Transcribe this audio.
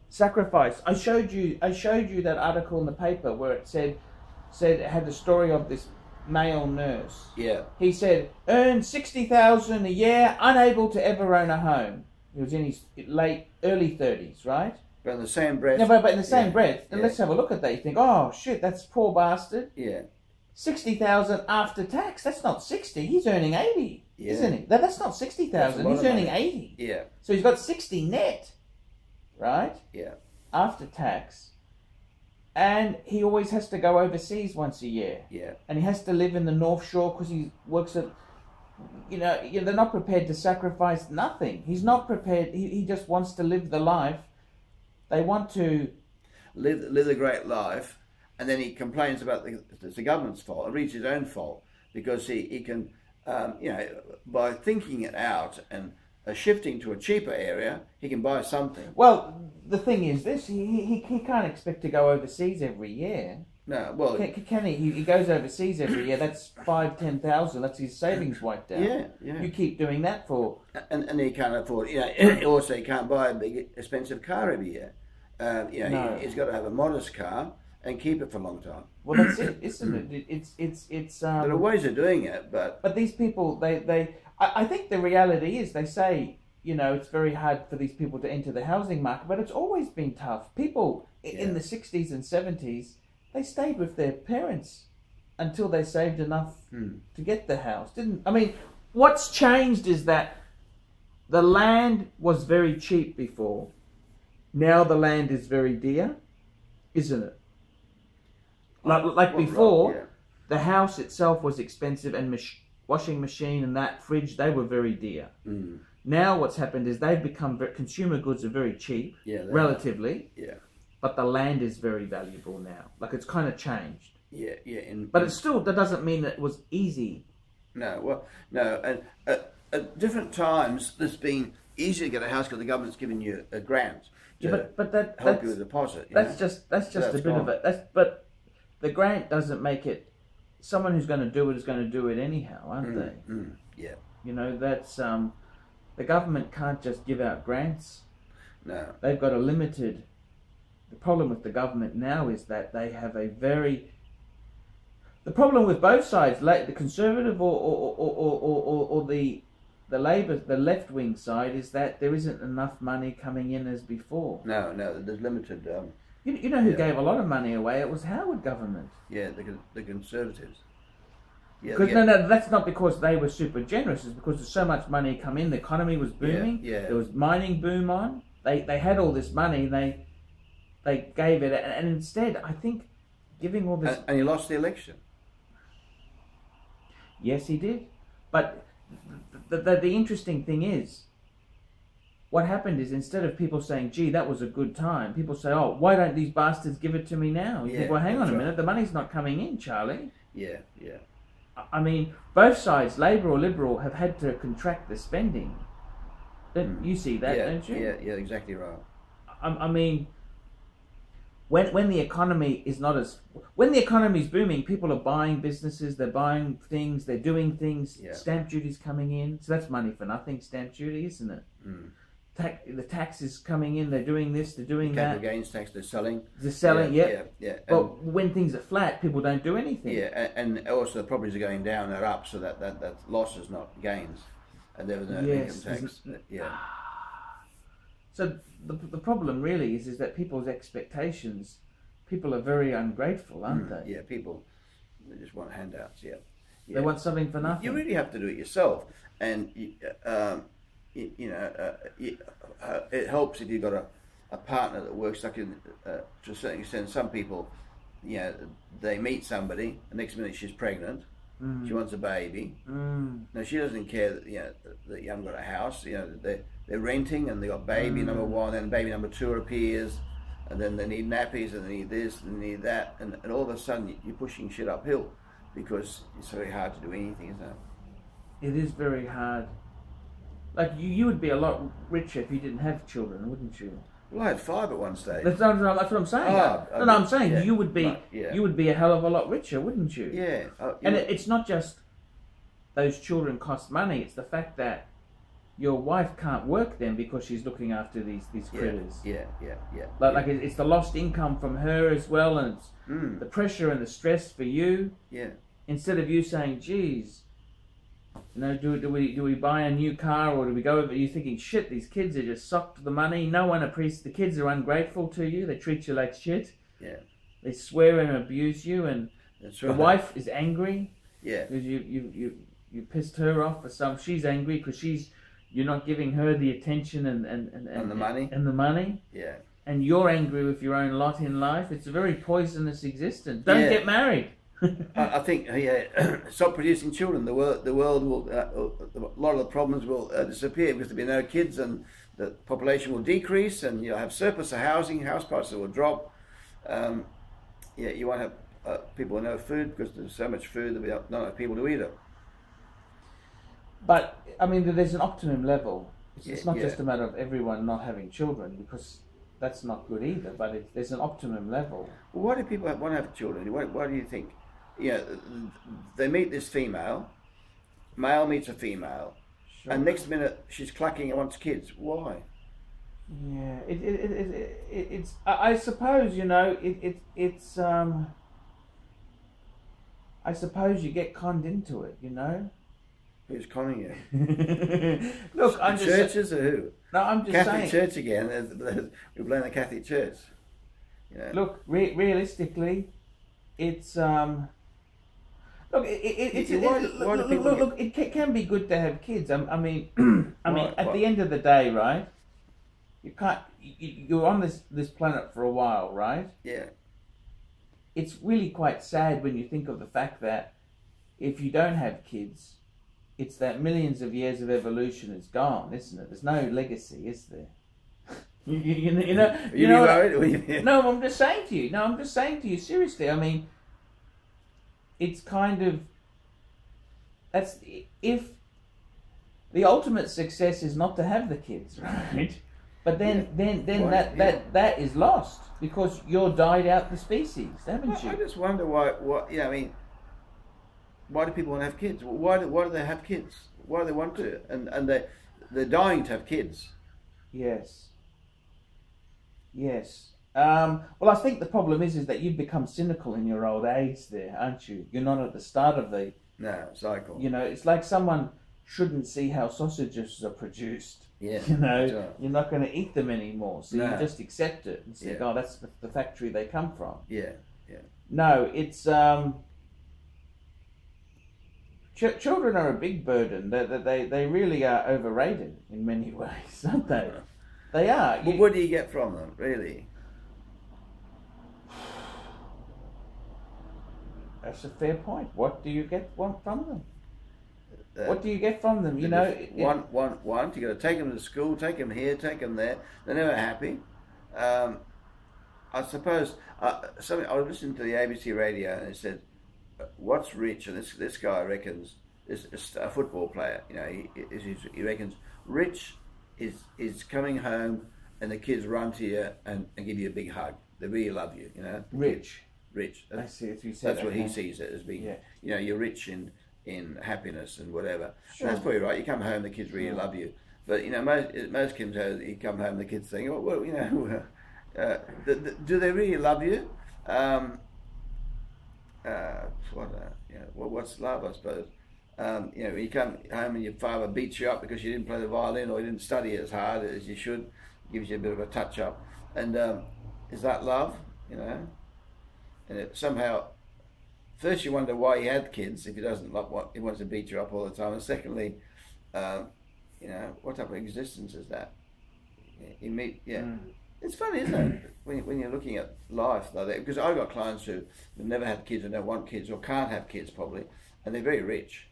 sacrifice. I showed you that article in the paper where it said it had the story of this male nurse. Yeah. He said earned $60,000 a year, unable to ever own a home. He was in his early 30s, right? But in the same breath. No, but in the same breath, and let's have a look at that. You think, oh shit, that's poor bastard. Yeah. 60,000 after tax. That's not 60. He's earning 80, isn't he? That's not 60,000. He's earning 80. Yeah. So he's got 60 net, right? Yeah. After tax. And he always has to go overseas once a year. Yeah. And he has to live in the North Shore because he works at, they're not prepared to sacrifice nothing. He's not prepared. He just wants to live the life. They want to live a great life, and then he complains about it's the government's fault. It really his own fault, because he can, by thinking it out and shifting to a cheaper area, he can buy something. Well, the thing is this, he can't expect to go overseas every year. No, well... Can he? He goes overseas every year. That's 10,000. That's his savings wiped out. Yeah, yeah. You keep doing that for... And he can't afford... also he can't buy a big, expensive car every year. No. He's got to have a modest car and keep it for a long time. Well, that's it, isn't it? It's there are ways of doing it, but... But these people, I think the reality is, they say, it's very hard for these people to enter the housing market, but it's always been tough. People in the 60s and 70s, they stayed with their parents until they saved enough to get the house. What's changed is that the land was very cheap before. Now the land is very dear, isn't it? Like before, right, yeah. The house itself was expensive, and washing machine and that fridge, they were very dear. Mm. Now what's happened is they've become, consumer goods are very cheap, relatively. Yeah. But the land is very valuable now. Like, it's kind of changed. Yeah, yeah. But it's still, that doesn't mean that it was easy. No, well, no. And at different times, it's been easier to get a house because the government's given you a grant to help you with a deposit. That's just a bit of it. But the grant doesn't make it. Someone who's going to do it is going to do it anyhow, aren't they? Yeah. That's the government can't just give out grants. No. They've got a limited. The problem with the government now is that they have a very... The problem with both sides, the Conservative or the Labour, the left-wing side, is that there isn't enough money coming in as before. No, there's limited... you know who gave a lot of money away? It was Howard government. Yeah, the Conservatives. Yeah, no, that's not because they were super generous. It's because there's so much money come in. The economy was booming. Yeah. There was mining boom on. They had all this money. They gave it, and instead, I think, giving all this... And he lost the election. Yes, he did. But the interesting thing is, what happened is, instead of people saying, gee, that was a good time, people say, oh, why don't these bastards give it to me now? You think, well, hang on a minute, the money's not coming in, Charlie. Yeah. Both sides, Labour or Liberal, have had to contract the spending. You see that, don't you? Yeah, exactly right. When the economy is when the economy is booming, people are buying businesses, they're buying things, they're doing things. Yeah. Stamp duty's coming in, so that's money for nothing. Stamp duty, isn't it? The tax is coming in. They're doing this, they're doing that. Capital gains tax, they're selling. Yeah. Well, when things are flat, people don't do anything. Yeah, and also the properties are going down, they're up, so that losses, not gains, and there was no income tax. So the problem really is that people's expectations, people are very ungrateful, aren't they? Yeah, people, they just want handouts. Yeah. They want something for nothing. You really have to do it yourself, and it helps if you've got a partner that works. Like to a certain extent, some people, they meet somebody, the next minute she's pregnant. She wants a baby. Now she doesn't care that that you haven't got a house. They're renting and they got baby number one, and baby number two appears, and then they need nappies and they need this and they need that, and all of a sudden you're pushing shit uphill because it's very hard to do anything, isn't it? It is very hard. Like you would be a lot richer if you didn't have children, wouldn't you? Well, I had 5 at one stage. That's what I'm saying. I'm saying you would be a hell of a lot richer, wouldn't you? Yeah. And it's not just those children cost money. It's the fact that your wife can't work then because she's looking after these critters. Yeah. Like it's the lost income from her as well, and it's the pressure and the stress for you. Yeah. Instead of you saying, "Geez, you know, do we buy a new car or do we go over?" You're thinking, "Shit, these kids are just socked the money. No one appreciates. The kids are ungrateful to you. They treat you like shit. Yeah. They swear and abuse you, and That's right. the wife is angry. Yeah. Because you pissed her off for some. She's angry because you're not giving her the attention and the money. And the money. Yeah. And you're angry with your own lot in life. It's a very poisonous existence. Don't get married. I think stop producing children. The world will a lot of the problems will disappear because there'll be no kids, and the population will decrease, and you'll have surplus of housing. House prices will drop. You won't have people with no food because there's so much food that there'll be not enough people to eat it. But I mean, there's an optimum level. It's not just a matter of everyone not having children, because that's not good either. But there's an optimum level. Well, why do people want to have children? Why do you think? They meet this female, male meets a female, and next minute she's clucking and wants kids. Why? Yeah, it's. I suppose it's. I suppose you get conned into it. Who's conning you? Look, I'm just churches or who? No, I'm just Catholic saying. Church again. We blame the Catholic Church. Look, realistically, it's Look, it can be good to have kids. I mean, at the end of the day, right? You can't. You're on this planet for a while, right? Yeah. It's really quite sad when you think of the fact that if you don't have kids, it's that millions of years of evolution is gone, isn't it? There's no legacy, is there? you know. No, I'm just saying to you. No, I'm just saying to you seriously. I mean, it's kind of if the ultimate success is not to have the kids, right? But then that is lost because you're died out the species, haven't you? I just wonder why. I mean, why do people want to have kids? Why do they have kids? Why do they want to? And they're dying to have kids. Yes. Well, I think the problem is that you've become cynical in your old age there, aren't you? You're not at the start of the cycle. It's like someone shouldn't see how sausages are produced. Yeah. You're not going to eat them anymore, so you just accept it and say, "Oh, that's the factory they come from." Yeah. No, it's children are a big burden. They really are overrated in many ways, aren't they? They are. Well, what do you get from them, really? That's a fair point. What do you get from them? What do you get from them? You know, one. You got to take them to school, take them here, take them there. They're never happy. I suppose I was listening to the ABC radio and it said, "What's rich?" And this guy reckons is a football player. He reckons rich is coming home and the kids run to you and give you a big hug. They really love you. Rich. I see. That's what he sees it as being. Yeah. You're rich in happiness and whatever. Sure. And that's probably right. You come home, the kids really love you. But most kids, you come home, the kids think, "Oh, well, do they really love you?" What's love, I suppose. You come home and your father beats you up because you didn't play the violin or you didn't study as hard as you should, gives you a bit of a touch up, and is that love? And somehow, first you wonder why he had kids if he doesn't love what he wants to beat you up all the time, and secondly, what type of existence is that? You meet, It's funny, isn't it, when you're looking at life like that? Because I've got clients who've never had kids and don't want kids or can't have kids probably, and they're very rich.